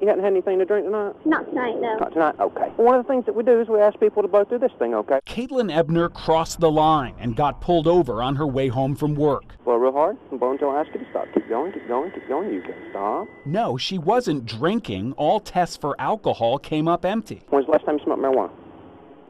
You hadn't had anything to drink tonight? Not tonight, no. Not tonight? Okay. One of the things that we do is we ask people to blow through this thing, okay? Caitlin Ebner crossed the line and got pulled over on her way home from work. Blow real hard and blow until I ask you to stop. Keep going, keep going, keep going. You can stop. No, she wasn't drinking. All tests for alcohol came up empty. When's the last time you smoked marijuana?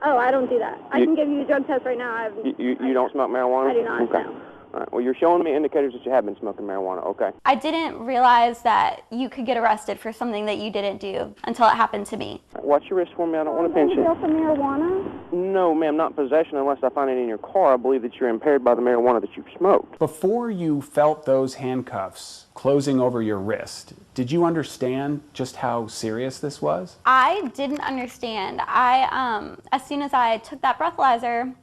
Oh, I don't do that. I can give you the drug test right now. You don't smoke marijuana? I do not, okay. no. All right. Well, you're showing me indicators that you have been smoking marijuana, okay? I didn't realize that you could get arrested for something that you didn't do until it happened to me. Watch your wrist for me. I don't want to pinch you. For marijuana? No, ma'am, not possession unless I find it in your car. I believe that you're impaired by the marijuana that you've smoked. Before you felt those handcuffs closing over your wrist, did you understand just how serious this was? I didn't understand. As soon as I took that breathalyzer,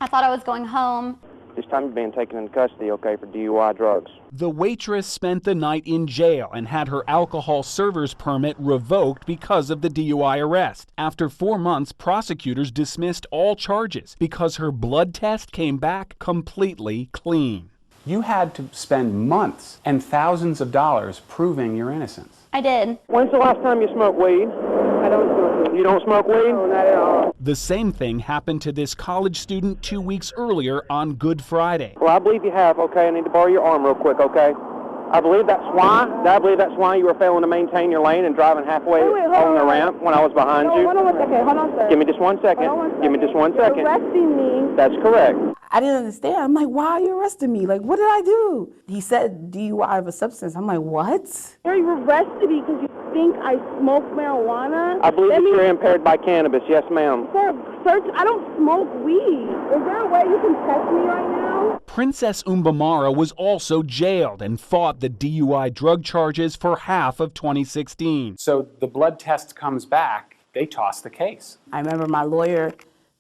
I thought I was going home. This time you're being taken into custody, okay, for DUI drugs. The waitress spent the night in jail and had her alcohol server's permit revoked because of the DUI arrest. After 4 months, prosecutors dismissed all charges because her blood test came back completely clean. You had to spend months and thousands of dollars proving your innocence. I did. When's the last time you smoked weed? I don't smoke weed. You don't smoke weed? No, not at all. The same thing happened to this college student 2 weeks earlier on Good Friday. Well, I believe you have, okay? I need to borrow your arm real quick, okay? I believe that's why you were failing to maintain your lane and driving halfway on the ramp when I was behind you. Hold on one second. Hold on, sir. Give me just 1 second. Give me just 1 second. You're arresting me. That's correct. I didn't understand. I'm like, why are you arresting me? Like, what did I do? He said DUI of a substance. I'm like, what? You're arrested because you think I smoke marijuana? I believe that you're impaired by cannabis. Yes, ma'am. Sir, I don't smoke weed. Is there a way you can test me right now? Princess Umbamara was also jailed and fought the DUI drug charges for half of 2016. So the blood test comes back, they toss the case. I remember my lawyer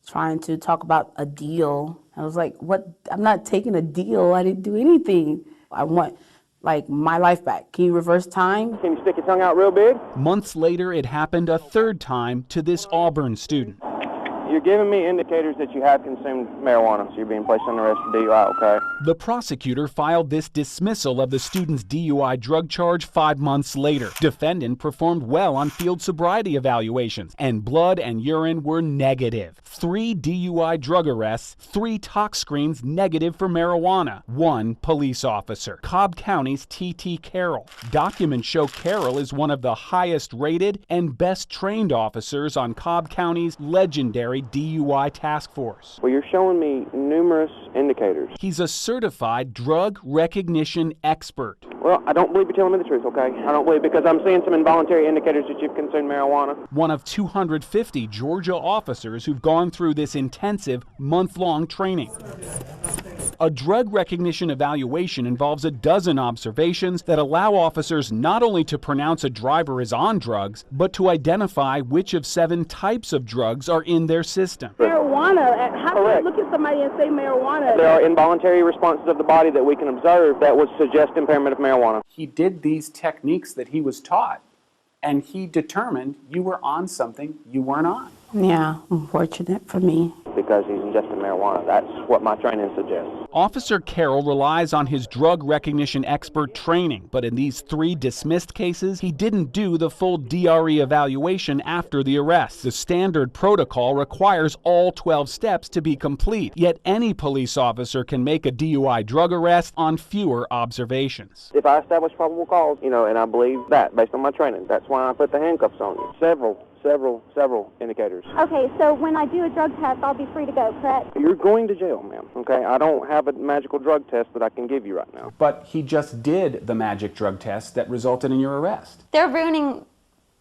trying to talk about a deal. I was like, what? I'm not taking a deal. I didn't do anything. I want, like, my life back. Can you reverse time? Can you stick your tongue out real big? Months later, it happened a third time to this Auburn student. You're giving me indicators that you have consumed marijuana, so you're being placed under arrest for DUI, okay? The prosecutor filed this dismissal of the student's DUI drug charge 5 months later. Defendant performed well on field sobriety evaluations, and blood and urine were negative. 3 DUI drug arrests, 3 tox screens negative for marijuana, 1 police officer. Cobb County's T.T. Carroll. Documents show Carroll is one of the highest rated and best trained officers on Cobb County's legendary DUI task force. Well, you're showing me numerous indicators. He's a certified drug recognition expert. Well, I don't believe you're telling me the truth, okay? I don't believe, because I'm seeing some involuntary indicators that you've consumed marijuana. One of 250 Georgia officers who've gone through this intensive month-long training. A drug recognition evaluation involves a dozen observations that allow officers not only to pronounce a driver is on drugs, but to identify which of 7 types of drugs are in their system. Marijuana. How do you look at somebody and say marijuana? There are involuntary responses of the body that we can observe that would suggest impairment of marijuana. He did these techniques that he was taught, and he determined you were on something you weren't on. Yeah, unfortunate for me. Because he's ingested marijuana. That's what my training suggests. Officer Carroll relies on his drug recognition expert training, but in these 3 dismissed cases, he didn't do the full DRE evaluation after the arrest. The standard protocol requires all 12 steps to be complete, yet any police officer can make a DUI drug arrest on fewer observations. If I establish probable cause, and I believe that based on my training, that's why I put the handcuffs on you. Several indicators. Okay, so when I do a drug test, I'll be free to go, correct? You're going to jail, ma'am, okay? I don't have a magical drug test that I can give you right now. But he just did the magic drug test that resulted in your arrest. They're ruining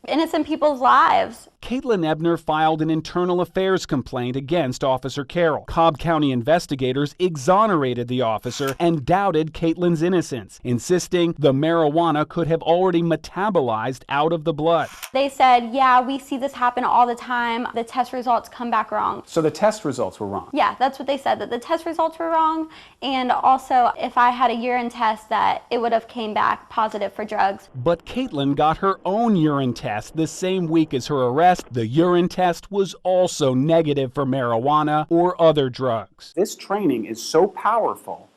innocent people's lives. Caitlin Ebner filed an internal affairs complaint against Officer Carroll. Cobb County investigators exonerated the officer and doubted Caitlin's innocence, insisting the marijuana could have already metabolized out of the blood. They said, yeah, we see this happen all the time. The test results come back wrong. So the test results were wrong? Yeah, that's what they said, that the test results were wrong. And also, if I had a urine test, that it would have came back positive for drugs. But Caitlin got her own urine test the same week as her arrest. The urine test was also negative for marijuana or other drugs. This training is so powerful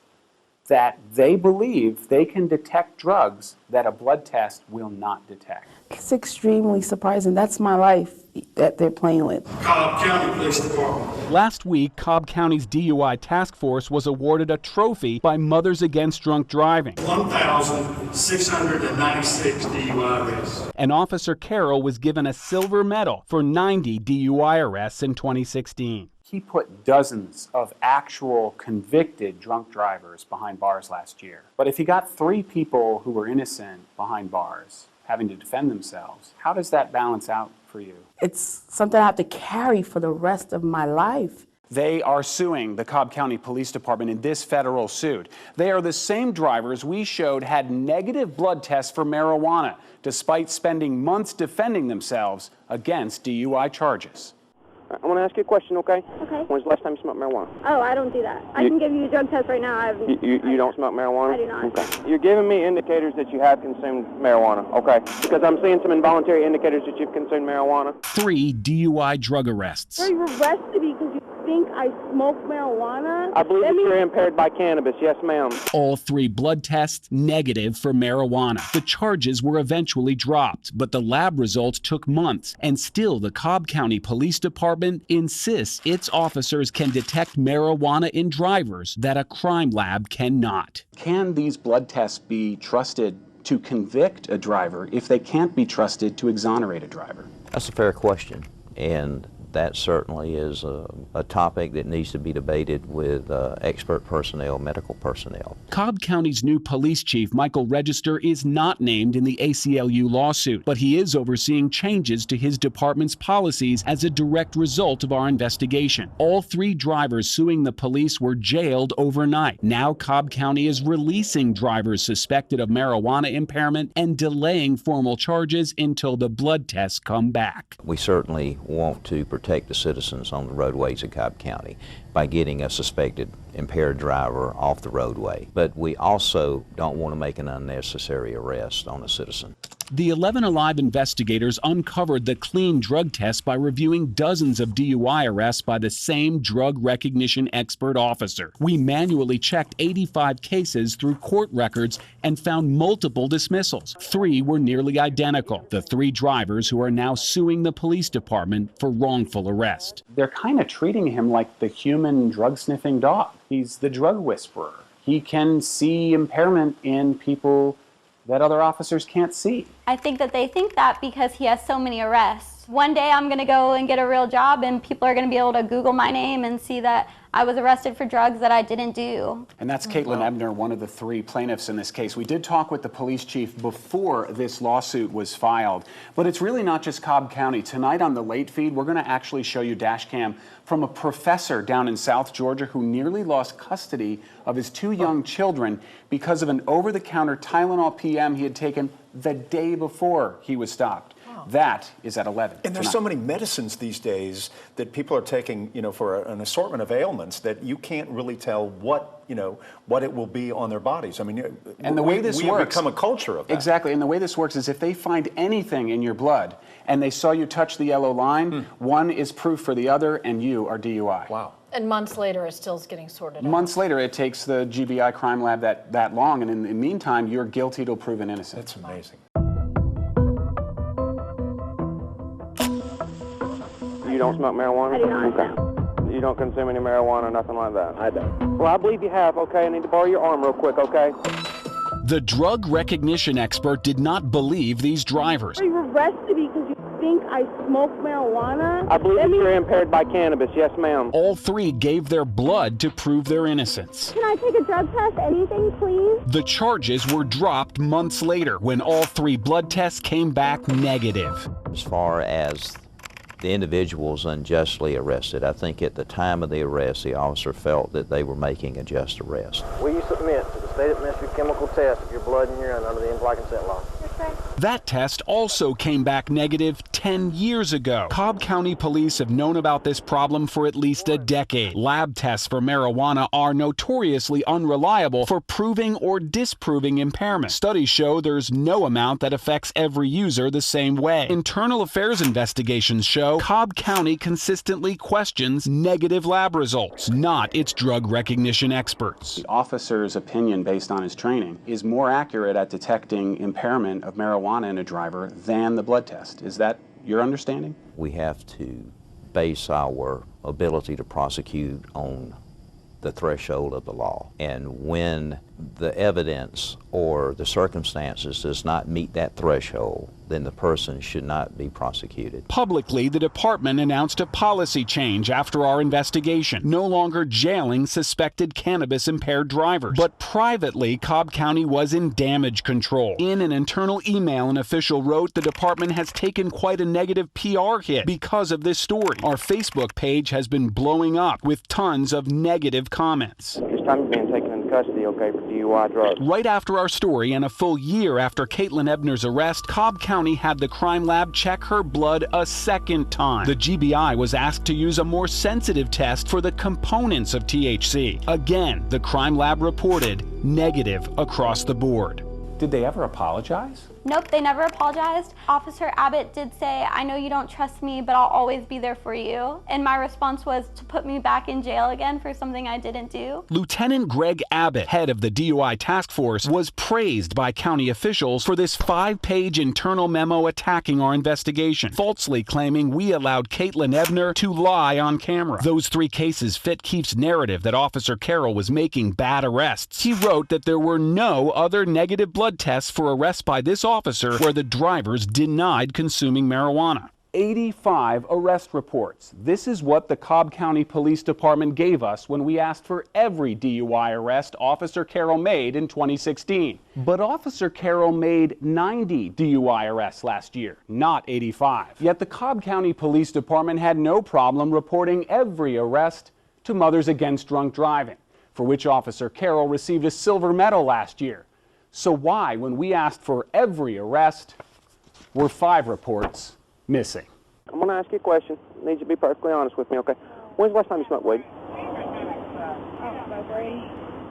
that they believe they can detect drugs that a blood test will not detect. It's extremely surprising. That's my life that they're playing with. Cobb County Police Department. Last week, Cobb County's DUI task force was awarded a trophy by Mothers Against Drunk Driving. 1,696 DUI arrests. And Officer Carroll was given a silver medal for 90 DUI arrests in 2016. He put dozens of actual convicted drunk drivers behind bars last year. But if he got 3 people who were innocent behind bars, having to defend themselves, how does that balance out for you? It's something I have to carry for the rest of my life. They are suing the Cobb County Police Department in this federal suit. They are the same drivers we showed had negative blood tests for marijuana, despite spending months defending themselves against DUI charges. I want to ask you a question, okay? Okay. When's the last time you smoked marijuana? Oh, I don't do that. I can give you a drug test right now. You don't smoke marijuana? I do not. Okay. You're giving me indicators that you have consumed marijuana, okay? Because I'm seeing some involuntary indicators that you've consumed marijuana. 3 DUI drug arrests. So you arrested me because you think I smoke marijuana? I believe that you're impaired by cannabis, yes ma'am. All 3 blood tests negative for marijuana. The charges were eventually dropped, but the lab results took months, and still the Cobb County Police Department insists its officers can detect marijuana in drivers that a crime lab cannot. Can these blood tests be trusted to convict a driver if they can't be trusted to exonerate a driver? That's a fair question, and that certainly is a topic that needs to be debated with expert personnel, medical personnel. Cobb County's new police chief, Michael Register, is not named in the ACLU lawsuit, but he is overseeing changes to his department's policies as a direct result of our investigation. All 3 drivers suing the police were jailed overnight. Now Cobb County is releasing drivers suspected of marijuana impairment and delaying formal charges until the blood tests come back. We certainly want to protect the citizens on the roadways of Cobb County by getting a suspected impaired driver off the roadway. But we also don't want to make an unnecessary arrest on a citizen. The 11 Alive investigators uncovered the clean drug test by reviewing dozens of DUI arrests by the same drug recognition expert officer. We manually checked 85 cases through court records and found multiple dismissals. 3 were nearly identical. The 3 drivers who are now suing the police department for wrongful arrest. They're kind of treating him like the human drug-sniffing dog. He's the drug whisperer. He can see impairment in people that other officers can't see. I think that they think that because he has so many arrests. One day I'm going to go and get a real job and people are going to be able to Google my name and see that I was arrested for drugs that I didn't do. And that's Caitlin Ebner, one of the 3 plaintiffs in this case. We did talk with the police chief before this lawsuit was filed, but it's really not just Cobb County. Tonight on the late feed, we're going to actually show you dash cam from a professor down in South Georgia who nearly lost custody of his 2 young children because of an over-the-counter Tylenol PM he had taken the day before he was stopped. That is at 11. And there's so many medicines these days that people are taking, for an assortment of ailments that you can't really tell what it will be on their bodies. I mean, and the way this works, have become a culture of that. Exactly, and the way this works is if they find anything in your blood and they saw you touch the yellow line, one is proof for the other, and you are DUI. Wow. And months later, it still is getting sorted out. Months later, it takes the GBI crime lab that long, and in the meantime, you're guilty till proven innocent. That's amazing. You don't smoke marijuana? I do not. Okay. You don't consume any marijuana, nothing like that? I don't. Well, I believe you have, okay? I need to borrow your arm real quick, okay? The drug recognition expert did not believe these drivers. So you arrested me because you think I smoke marijuana? I believe that you're impaired by cannabis, yes ma'am. All 3 gave their blood to prove their innocence. Can I take a drug test? Anything, please? The charges were dropped months later when all 3 blood tests came back negative. As far as the individuals unjustly arrested, I think at the time of the arrest, the officer felt that they were making a just arrest. Will you submit to the state administered chemical test of your blood and urine under the implied consent law? That test also came back negative 10 years ago. Cobb County Police have known about this problem for at least a decade. Lab tests for marijuana are notoriously unreliable for proving or disproving impairment. Studies show there's no amount that affects every user the same way. Internal affairs investigations show Cobb County consistently questions negative lab results, not its drug recognition experts. The officer's opinion based on his training is more accurate at detecting impairment of marijuana in a driver than the blood test. Is that your understanding? We have to base our ability to prosecute on the threshold of the law. And when the evidence or the circumstances does not meet that threshold, then the person should not be prosecuted. Publicly, the department announced a policy change after our investigation, no longer jailing suspected cannabis-impaired drivers. But privately, Cobb County was in damage control. In an internal email, an official wrote, the department has taken quite a negative PR hit because of this story. Our Facebook page has been blowing up with tons of negative comments. This time you're being taken into custody, okay, for DUI drugs. Right after our story and a full year after Caitlin Ebner's arrest, Cobb County had the crime lab check her blood a second time. The GBI was asked to use a more sensitive test for the components of THC. Again, the crime lab reported negative across the board. Did they ever apologize? Nope, they never apologized. Officer Abbott did say, I know you don't trust me, but I'll always be there for you. And my response was to put me back in jail again for something I didn't do. Lieutenant Greg Abbott, head of the DUI task force, was praised by county officials for this 5-page internal memo attacking our investigation, falsely claiming we allowed Caitlin Ebner to lie on camera. Those 3 cases fit Keefe's narrative that Officer Carroll was making bad arrests. He wrote that there were no other negative blood tests for arrests by this officer where the drivers denied consuming marijuana. 85 arrest reports. This is what the Cobb County Police Department gave us when we asked for every DUI arrest Officer Carroll made in 2016. But Officer Carroll made 90 DUI arrests last year, not 85. Yet the Cobb County Police Department had no problem reporting every arrest to Mothers Against Drunk Driving, for which Officer Carroll received a silver medal last year. So why, when we asked for every arrest, were 5 reports missing? I'm going to ask you a question. I need you to be perfectly honest with me, okay? When's the last time you smoked weed? I don't smoke weed.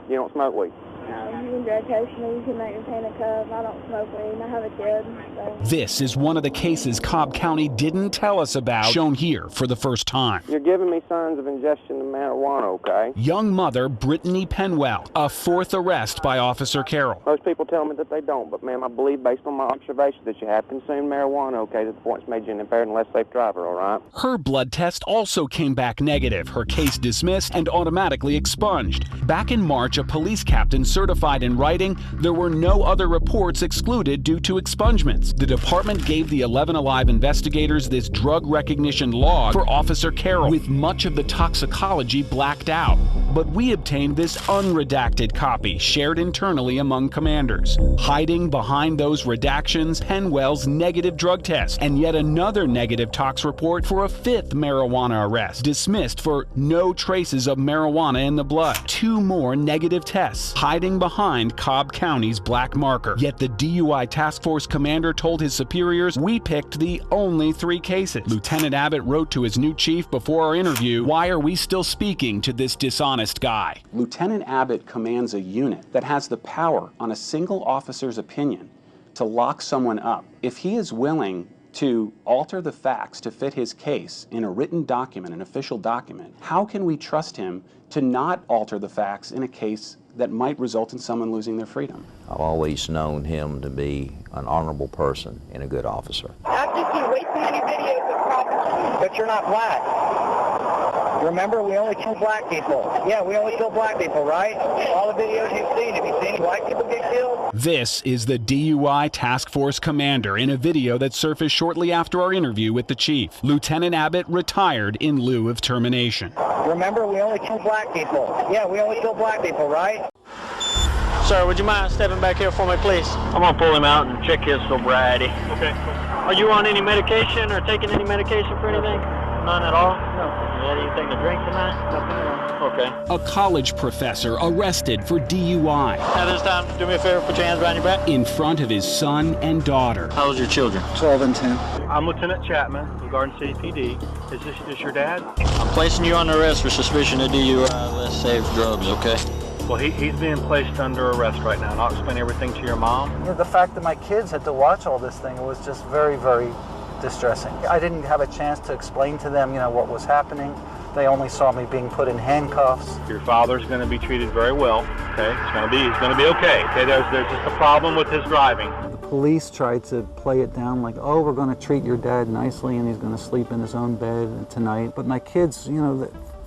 You don't smoke weed? No, you can drug test me, you can make me paint a cup. I don't smoke weed. I have a kid, so. This is one of the cases Cobb County didn't tell us about, shown here for the first time. You're giving me signs of ingestion of marijuana, okay? Young mother Brittany Penwell, a 4th arrest by Officer Carroll. Most people tell me that they don't, but ma'am, I believe based on my observation that you have consumed marijuana, okay, to the point it's made you an impaired and less safe driver, all right? Her blood test also came back negative, her case dismissed and automatically expunged. Back in March, a police captain certified in writing there were no other reports excluded due to expungements. The department gave the 11 Alive investigators this drug recognition log for Officer Carroll, with much of the toxicology blacked out. But we obtained this unredacted copy shared internally among commanders. Hiding behind those redactions, Penwell's negative drug test, and yet another negative tox report for a 5th marijuana arrest, dismissed for no traces of marijuana in the blood. 2 more negative tests, hiding behind Cobb County's black marker. Yet the DUI task force commander told his superiors, we picked the only 3 cases. Lieutenant Abbott wrote to his new chief before our interview, why are we still speaking to this dishonest guy? Lieutenant Abbott commands a unit that has the power on a single officer's opinion to lock someone up. If he is willing to alter the facts to fit his case in a written document, an official document, how can we trust him to not alter the facts in a case that might result in someone losing their freedom? I've always known him to be an honorable person and a good officer. I've just seen way too many videos of cops, but you're not black. Remember, we only kill black people. Yeah, we only kill black people, right? All the videos you've seen, have you seen any white people get killed? This is the DUI task force commander in a video that surfaced shortly after our interview with the chief. Lieutenant Abbott retired in lieu of termination. Remember, we only kill black people. Yeah, we only kill black people, right? Sir, would you mind stepping back here for me, please? I'm gonna pull him out and check his sobriety. Okay. Are you on any medication or taking any medication for anything? None at all? No. You had anything to drink tonight? Nothing at all. Okay. A college professor arrested for DUI Now this time, do me a favor, put your hands behind your back. in front of his son and daughter. How old's your children? 12 and 10. I'm Lieutenant Chapman of Garden City PD. Is this your dad? I'm placing you under arrest for suspicion of DUI, less safe drugs, okay? Well, he's being placed under arrest right now, and I'll explain everything to your mom. You know, the fact that my kids had to watch all this thing was just very, very distressing. I didn't have a chance to explain to them, what was happening. They only saw me being put in handcuffs. Your father's going to be treated very well, okay? He's going to be okay. Okay, there's just a problem with his driving. The police tried to play it down like, oh, we're going to treat your dad nicely and he's going to sleep in his own bed tonight. But my kids,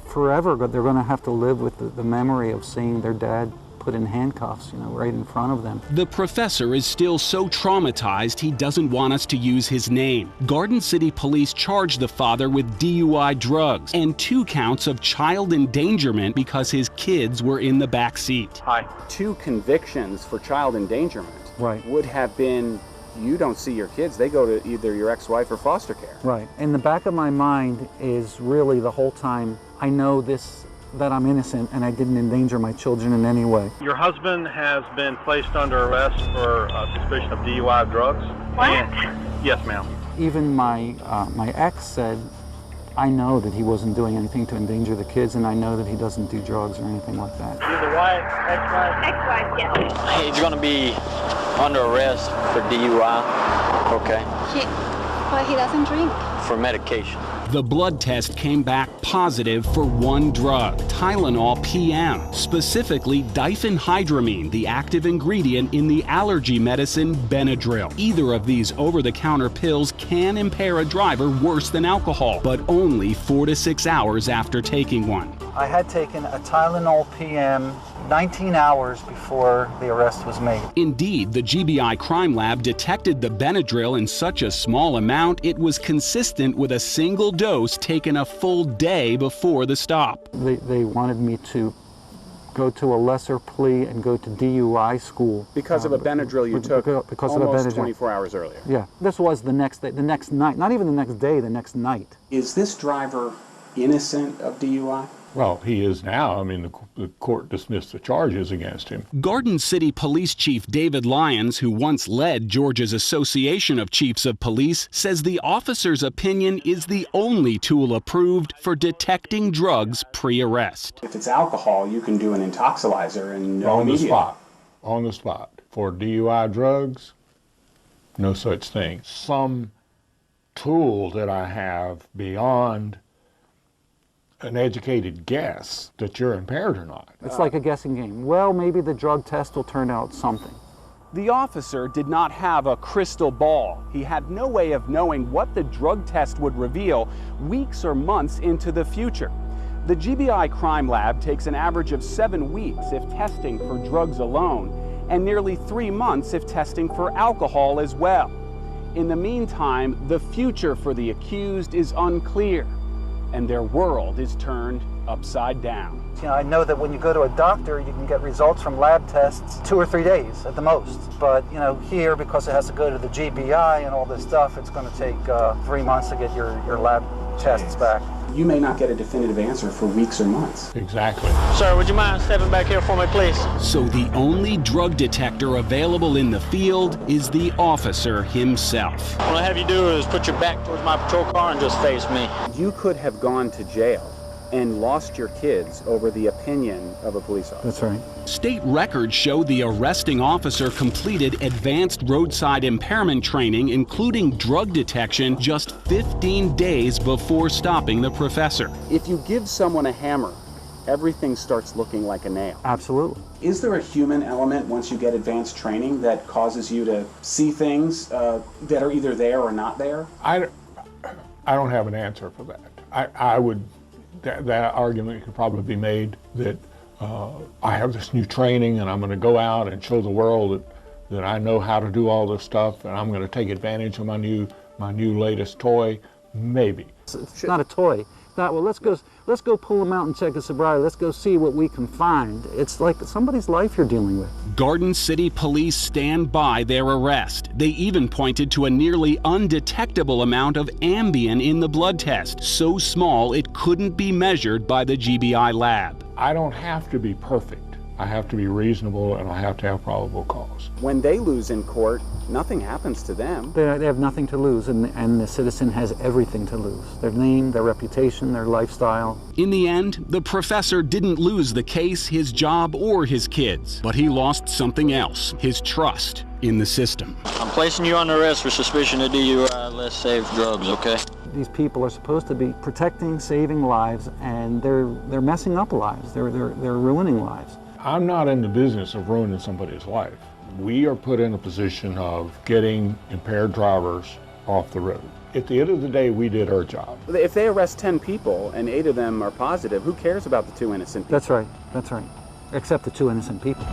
forever, they're going to have to live with the memory of seeing their dad put in handcuffs, right in front of them. The professor is still so traumatized he doesn't want us to use his name. Garden City Police charged the father with DUI drugs and 2 counts of child endangerment because his kids were in the back seat. Hi. 2 convictions for child endangerment Right. would have been, you don't see your kids, they go to either your ex-wife or foster care. Right. In the back of my mind is really the whole time, I know that I'm innocent and I didn't endanger my children in any way. Your husband has been placed under arrest for suspicion of DUI of drugs. What? Yes, ma'am. Even my ex said, I know that he wasn't doing anything to endanger the kids, and I know that he doesn't do drugs or anything like that. You're the wife, ex-wife? Ex-wife, yes. He's gonna be under arrest for DUI, okay? But he doesn't drink. For medication. The blood test came back positive for 1 drug, Tylenol PM, specifically diphenhydramine, the active ingredient in the allergy medicine Benadryl. Either of these over-the-counter pills can impair a driver worse than alcohol, but only 4 to 6 hours after taking one. I had taken a Tylenol PM 19 hours before the arrest was made. Indeed, the GBI crime lab detected the Benadryl in such a small amount it was consistent with a single dose taken a full day before the stop. They wanted me to go to a lesser plea and go to DUI school. Because of a Benadryl you took because almost of a Benadryl. 24 hours earlier. Yeah, this was the next day, the next night, not even the next day, the next night. Is this driver innocent of DUI? Well, he is now. I mean, the court dismissed the charges against him. Garden City Police Chief David Lyons, who once led Georgia's Association of Chiefs of Police, says the officer's opinion is the only tool approved for detecting drugs pre-arrest. If it's alcohol, you can do an intoxilizer and On the spot. On the spot. For DUI drugs, no such thing. Some tool that I have beyond an educated guess that you're impaired or not. It's like a guessing game. Well, maybe the drug test will turn out something. The officer did not have a crystal ball. He had no way of knowing what the drug test would reveal weeks or months into the future. The GBI crime lab takes an average of 7 weeks if testing for drugs alone, and nearly 3 months if testing for alcohol as well. In the meantime, the future for the accused is unclear, and their world is turned upside down. I know that when you go to a doctor, you can get results from lab tests 2 or 3 days at the most. But, here, because it has to go to the GBI and all this stuff, it's going to take 3 months to get your lab tests back. You may not get a definitive answer for weeks or months. Exactly. Sir, would you mind stepping back here for me, please? So the only drug detector available in the field is the officer himself. What I have you do is put your back towards my patrol car and just face me. You could have gone to jail and lost your kids over the opinion of a police officer. That's right. State records show the arresting officer completed advanced roadside impairment training, including drug detection, just 15 days before stopping the professor. If you give someone a hammer, everything starts looking like a nail. Absolutely. Is there a human element once you get advanced training that causes you to see things that are either there or not there? I don't have an answer for that. I would, that argument could probably be made that I have this new training and I'm going to go out and show the world that I know how to do all this stuff and I'm going to take advantage of my new latest toy. Maybe. It's not a toy. that, well, let's go pull them out and check his sobriety. Let's go see what we can find. It's like somebody's life you're dealing with. Garden City police stand by their arrest. They even pointed to a nearly undetectable amount of Ambien in the blood test, so small it couldn't be measured by the GBI lab. I don't have to be perfect. I have to be reasonable, and I have to have probable cause. When they lose in court, nothing happens to them. They have nothing to lose, and the citizen has everything to lose. Their name, their reputation, their lifestyle. In the end, the professor didn't lose the case, his job, or his kids, but he lost something else, his trust in the system. I'm placing you on arrest for suspicion of DUI, less safe drugs, okay? These people are supposed to be protecting, saving lives, and they're messing up lives. They're ruining lives. I'm not in the business of ruining somebody's life. We are put in a position of getting impaired drivers off the road. At the end of the day, we did our job. If they arrest 10 people and 8 of them are positive, who cares about the 2 innocent people? That's right. Except the 2 innocent people.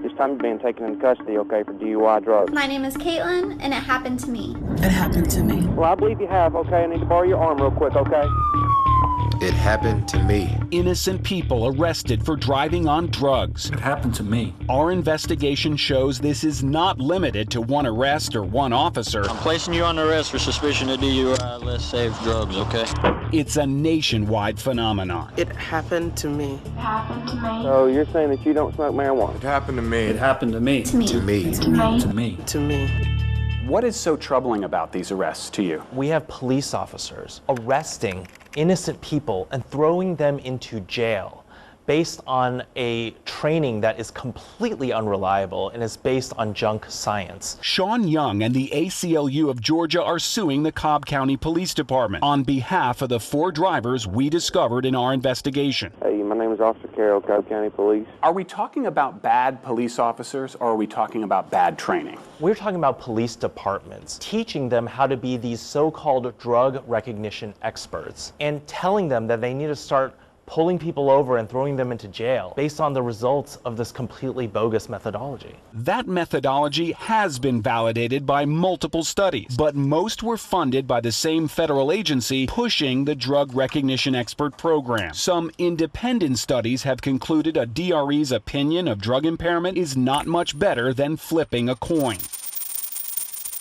This time you're being taken into custody, okay, for DUI drugs. My name is Caitlin, and it happened to me. It happened to me. Well, I believe you have, okay? I need to borrow your arm real quick, okay? It happened to me. Innocent people arrested for driving on drugs. It happened to me. Our investigation shows this is not limited to one arrest or one officer. I'm placing you on arrest for suspicion of DUI, less safe drugs, okay? It's a nationwide phenomenon. It happened to me. It happened to me. So you're saying that you don't smoke marijuana? It happened to me. It happened to me. To me. To me. To me. To me. To me. What is so troubling about these arrests to you? We have police officers arresting innocent people and throwing them into jail based on a training that is completely unreliable and is based on junk science. Sean Young and the ACLU of Georgia are suing the Cobb County Police Department on behalf of the 4 drivers we discovered in our investigation. Hey, my name is Officer Carroll, Cobb County Police. Are we talking about bad police officers, or are we talking about bad training? We're talking about police departments, teaching them how to be these so-called drug recognition experts and telling them that they need to start pulling people over and throwing them into jail based on the results of this completely bogus methodology. That methodology has been validated by multiple studies, but most were funded by the same federal agency pushing the drug recognition expert program. Some independent studies have concluded a DRE's opinion of drug impairment is not much better than flipping a coin.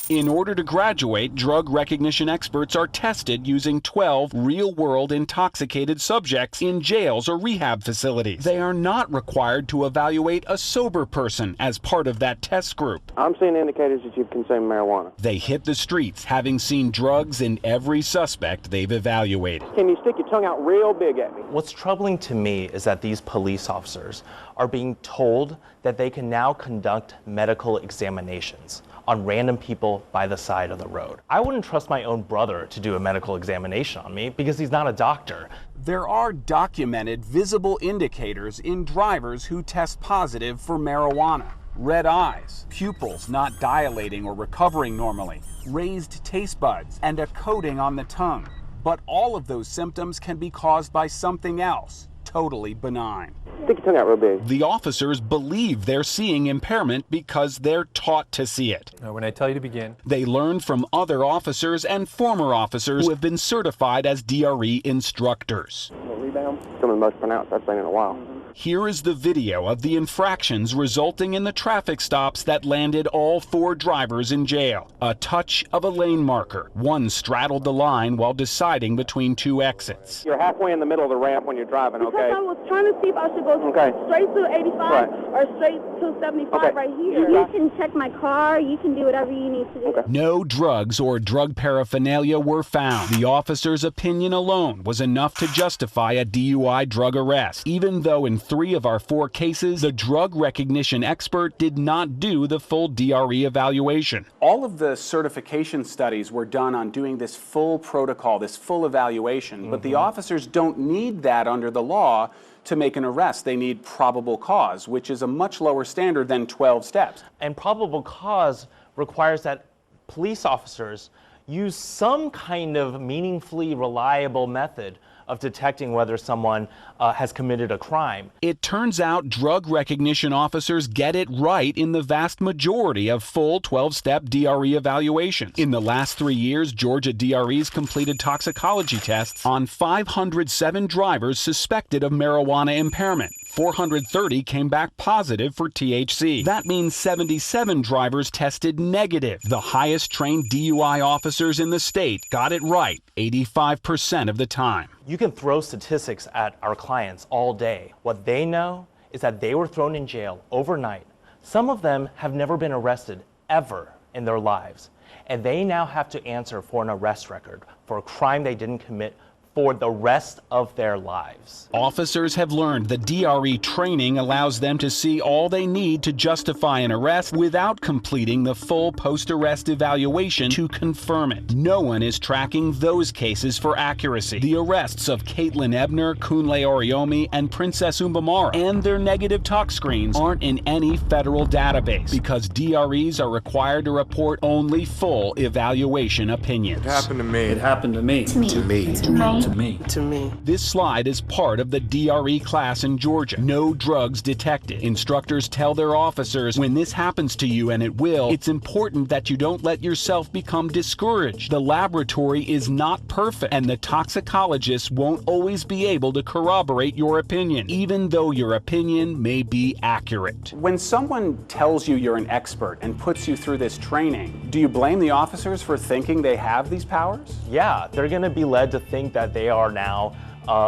In order to graduate, drug recognition experts are tested using 12 real-world intoxicated subjects in jails or rehab facilities. They are not required to evaluate a sober person as part of that test group. I'm seeing indicators that you've consumed marijuana. They hit the streets, having seen drugs in every suspect they've evaluated. Can you stick your tongue out real big at me? What's troubling to me is that these police officers are being told that they can now conduct medical examinations on random people by the side of the road. I wouldn't trust my own brother to do a medical examination on me because he's not a doctor. There are documented visible indicators in drivers who test positive for marijuana. Red eyes, pupils not dilating or recovering normally, raised taste buds, and a coating on the tongue. But all of those symptoms can be caused by something else, totally benign. Stick your tongue out real big. The officers believe they're seeing impairment because they're taught to see it. When I tell you to begin. They learn from other officers and former officers who have been certified as DRE instructors. Rebound. Some of the most pronounced I've seen in a while. Here is the video of the infractions resulting in the traffic stops that landed all 4 drivers in jail. A touch of a lane marker. One straddled the line while deciding between 2 exits. You're halfway in the middle of the ramp when you're driving, okay? Because I was trying to see if I should go straight to 85 or straight to 75 right here. You can check my car. You can do whatever you need to do. No drugs or drug paraphernalia were found. The officer's opinion alone was enough to justify a DUI drug arrest, even though in 3 of our 4 cases, the drug recognition expert did not do the full DRE evaluation. All of the certification studies were done on doing this full protocol, this full evaluation, but the officers don't need that under the law to make an arrest. They need probable cause, which is a much lower standard than 12 steps. And probable cause requires that police officers use some kind of meaningfully reliable method of detecting whether someone has committed a crime. It turns out drug recognition officers get it right in the vast majority of full 12-step DRE evaluations. In the last 3 years, Georgia DREs completed toxicology tests on 507 drivers suspected of marijuana impairment. 430 came back positive for THC. That means 77 drivers tested negative. The highest trained DUI officers in the state got it right 85% of the time. You can throw statistics at our clients all day. What they know is that they were thrown in jail overnight. Some of them have never been arrested ever in their lives, and they now have to answer for an arrest record for a crime they didn't commit for the rest of their lives. Officers have learned the DRE training allows them to see all they need to justify an arrest without completing the full post-arrest evaluation to confirm it. No one is tracking those cases for accuracy. The arrests of Caitlin Ebner, Kunle Oriomi, and Princess Umbamara and their negative tox screens aren't in any federal database because DREs are required to report only full evaluation opinions. It happened to me. It happened to me. To me. To me. To me. To me. To me. This slide is part of the DRE class in Georgia. No drugs detected. Instructors tell their officers when this happens to you, and it will, it's important that you don't let yourself become discouraged. The laboratory is not perfect, and the toxicologists won't always be able to corroborate your opinion, even though your opinion may be accurate. When someone tells you you're an expert and puts you through this training, do you blame the officers for thinking they have these powers? Yeah, they're going to be led to think that they are now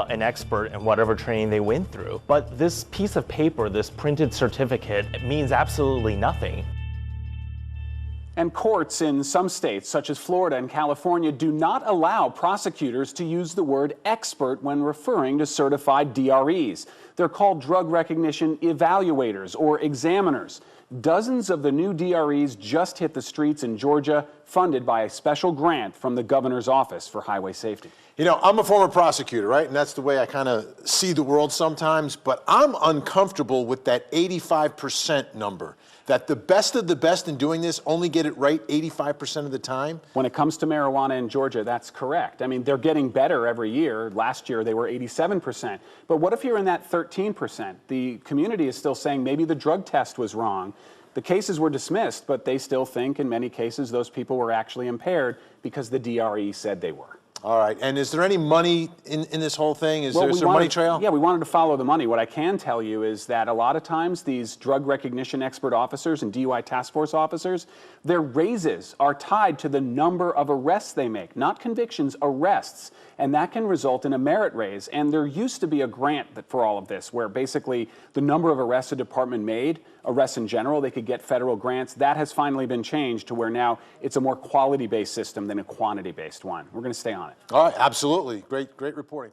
an expert in whatever training they went through. But this piece of paper, this printed certificate, it means absolutely nothing. And courts in some states, such as Florida and California, do not allow prosecutors to use the word expert when referring to certified DREs. They're called drug recognition evaluators or examiners. Dozens of the new DREs just hit the streets in Georgia, funded by a special grant from the governor's office for highway safety. You know, I'm a former prosecutor, right? And that's the way I kind of see the world sometimes. But I'm uncomfortable with that 85% number, that the best of the best in doing this only get it right 85% of the time. When it comes to marijuana in Georgia, that's correct. I mean, they're getting better every year. Last year, they were 87%. But what if you're in that 13%? The community is still saying maybe the drug test was wrong. The cases were dismissed, but they still think in many cases those people were actually impaired because the DRE said they were. All right. And is there any money in this whole thing? Is there a money trail? Yeah, we wanted to follow the money. What I can tell you is that a lot of times these drug recognition expert officers and DUI task force officers, their raises are tied to the number of arrests they make, not convictions, arrests. And that can result in a merit raise. And there used to be a grant for all of this, where basically the number of arrests a department made, arrests in general, they could get federal grants. That has finally been changed to where now it's a more quality-based system than a quantity-based one. We're going to stay on it. All right, absolutely. Great reporting.